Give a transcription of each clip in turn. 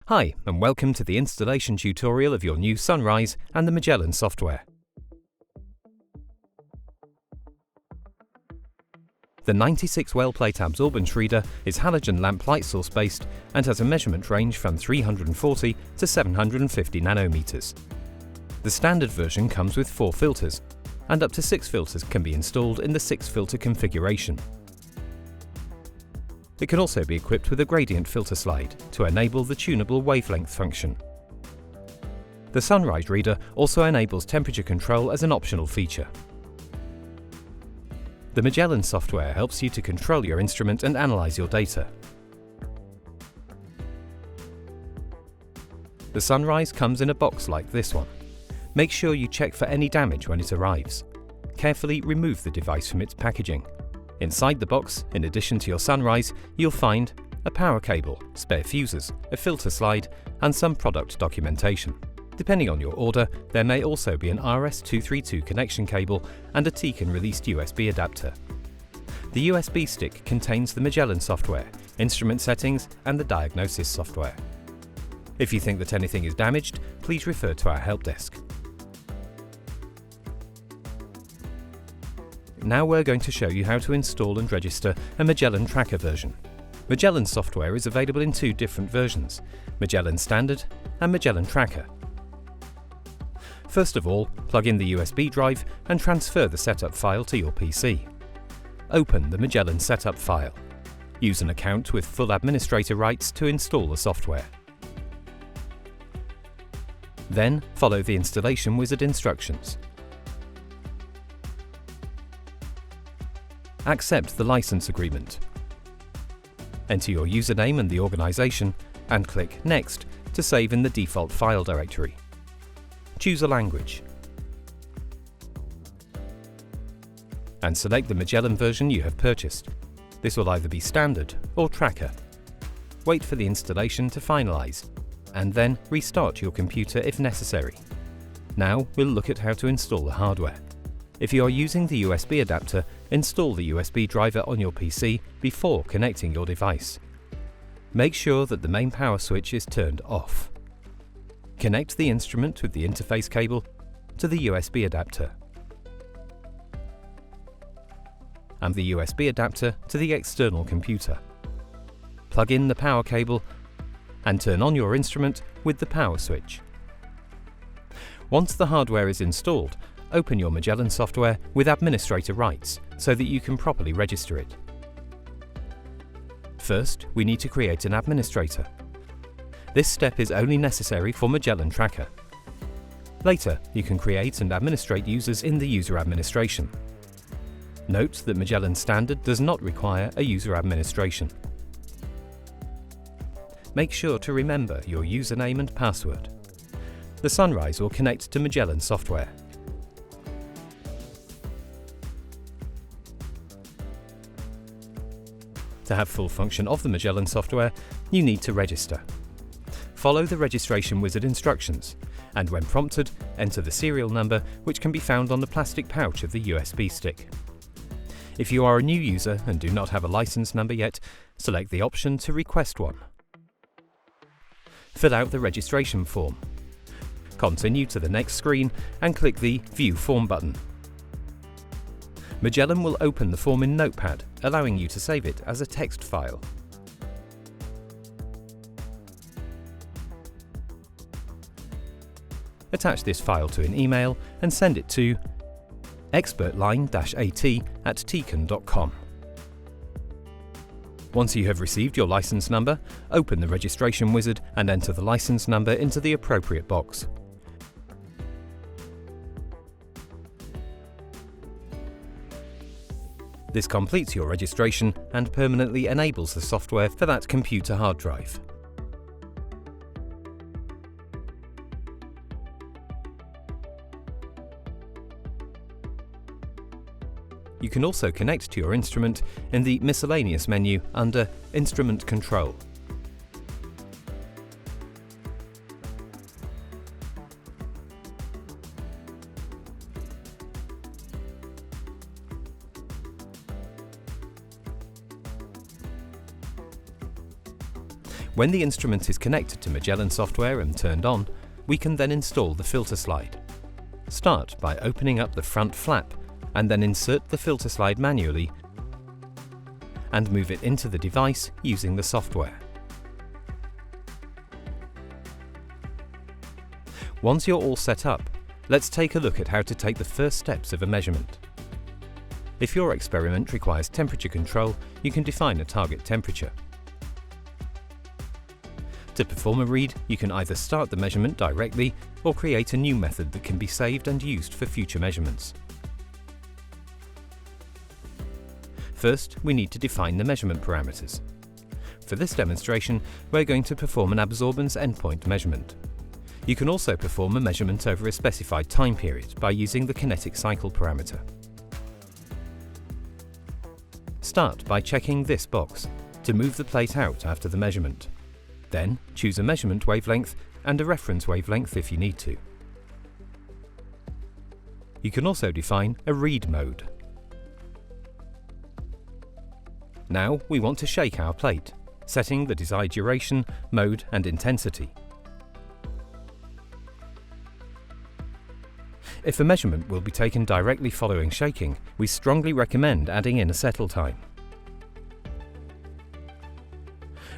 Hi, and welcome to the installation tutorial of your new Sunrise and the Magellan software. The 96 well plate absorbance reader is halogen lamp light source based and has a measurement range from 340 to 750 nanometers. The standard version comes with 4 filters, and up to 6 filters can be installed in the 6-filter configuration. It can also be equipped with a gradient filter slide to enable the tunable wavelength function. The Sunrise reader also enables temperature control as an optional feature. The Magellan software helps you to control your instrument and analyze your data. The Sunrise comes in a box like this one. Make sure you check for any damage when it arrives. Carefully remove the device from its packaging. Inside the box, in addition to your Sunrise, you'll find a power cable, spare fuses, a filter slide, and some product documentation. Depending on your order, there may also be an RS-232 connection cable and a Tecan-released USB adapter. The USB stick contains the Magellan software, instrument settings, and the diagnosis software. If you think that anything is damaged, please refer to our help desk. Now we're going to show you how to install and register a Magellan Tracker version. Magellan software is available in 2 different versions, Magellan Standard and Magellan Tracker. First of all, plug in the USB drive and transfer the setup file to your PC. Open the Magellan setup file. Use an account with full administrator rights to install the software. Then follow the installation wizard instructions. Accept the license agreement. Enter your username and the organization and click Next to save in the default file directory. Choose a language and select the Magellan version you have purchased. This will either be Standard or Tracker. Wait for the installation to finalize and then restart your computer if necessary. Now we'll look at how to install the hardware. If you are using the USB adapter, install the USB driver on your PC before connecting your device. Make sure that the main power switch is turned off. Connect the instrument with the interface cable to the USB adapter and the USB adapter to the external computer. Plug in the power cable and turn on your instrument with the power switch. Once the hardware is installed, open your Magellan software with administrator rights so that you can properly register it. First, we need to create an administrator. This step is only necessary for Magellan Tracker. Later, you can create and administrate users in the user administration. Note that Magellan Standard does not require a user administration. Make sure to remember your username and password. The Sunrise will connect to Magellan software. To have full function of the Magellan software, you need to register. Follow the registration wizard instructions, and when prompted, enter the serial number which can be found on the plastic pouch of the USB stick. If you are a new user and do not have a license number yet, select the option to request one. Fill out the registration form. Continue to the next screen and click the View Form button. Magellan will open the form in Notepad, allowing you to save it as a text file. Attach this file to an email and send it to expertline-at@tecan.com. Once you have received your license number, open the registration wizard and enter the license number into the appropriate box. This completes your registration and permanently enables the software for that computer hard drive. You can also connect to your instrument in the Miscellaneous menu under Instrument Control. When the instrument is connected to Magellan software and turned on, we can then install the filter slide. Start by opening up the front flap and then insert the filter slide manually and move it into the device using the software. Once you're all set up, let's take a look at how to take the first steps of a measurement. If your experiment requires temperature control, you can define a target temperature. To perform a read, you can either start the measurement directly or create a new method that can be saved and used for future measurements. First, we need to define the measurement parameters. For this demonstration, we're going to perform an absorbance endpoint measurement. You can also perform a measurement over a specified time period by using the kinetic cycle parameter. Start by checking this box to move the plate out after the measurement. Then choose a measurement wavelength and a reference wavelength if you need to. You can also define a read mode. Now we want to shake our plate, setting the desired duration, mode and intensity. If a measurement will be taken directly following shaking, we strongly recommend adding in a settle time.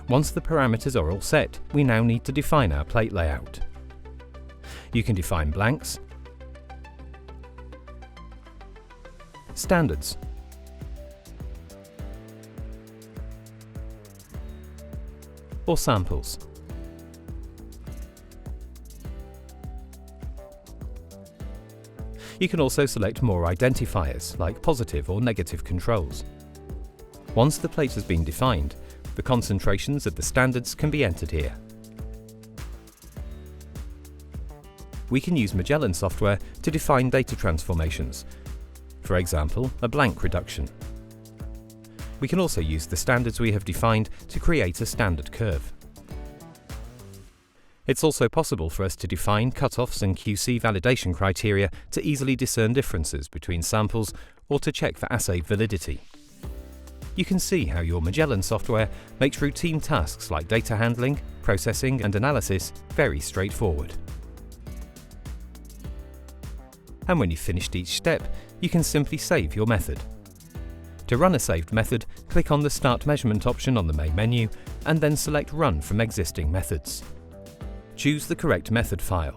Once the parameters are all set, we now need to define our plate layout. You can define blanks, standards, or samples. You can also select more identifiers, like positive or negative controls. Once the plate has been defined, the concentrations of the standards can be entered here. We can use Magellan software to define data transformations, for example, a blank reduction. We can also use the standards we have defined to create a standard curve. It's also possible for us to define cutoffs and QC validation criteria to easily discern differences between samples or to check for assay validity. You can see how your Magellan software makes routine tasks like data handling, processing and analysis very straightforward. And when you've finished each step, you can simply save your method. To run a saved method, click on the Start Measurement option on the main menu and then select Run from existing methods. Choose the correct method file.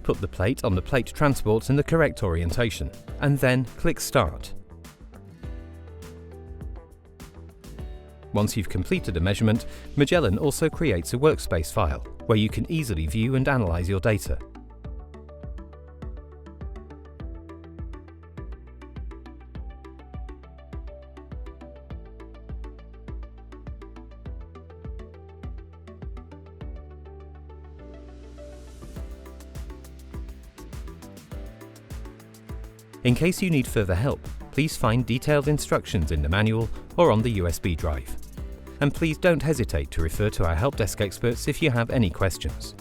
Put the plate on the plate transport in the correct orientation and then click Start. Once you've completed a measurement, Magellan also creates a workspace file where you can easily view and analyze your data. In case you need further help, please find detailed instructions in the manual or on the USB drive. And please don't hesitate to refer to our help desk experts if you have any questions.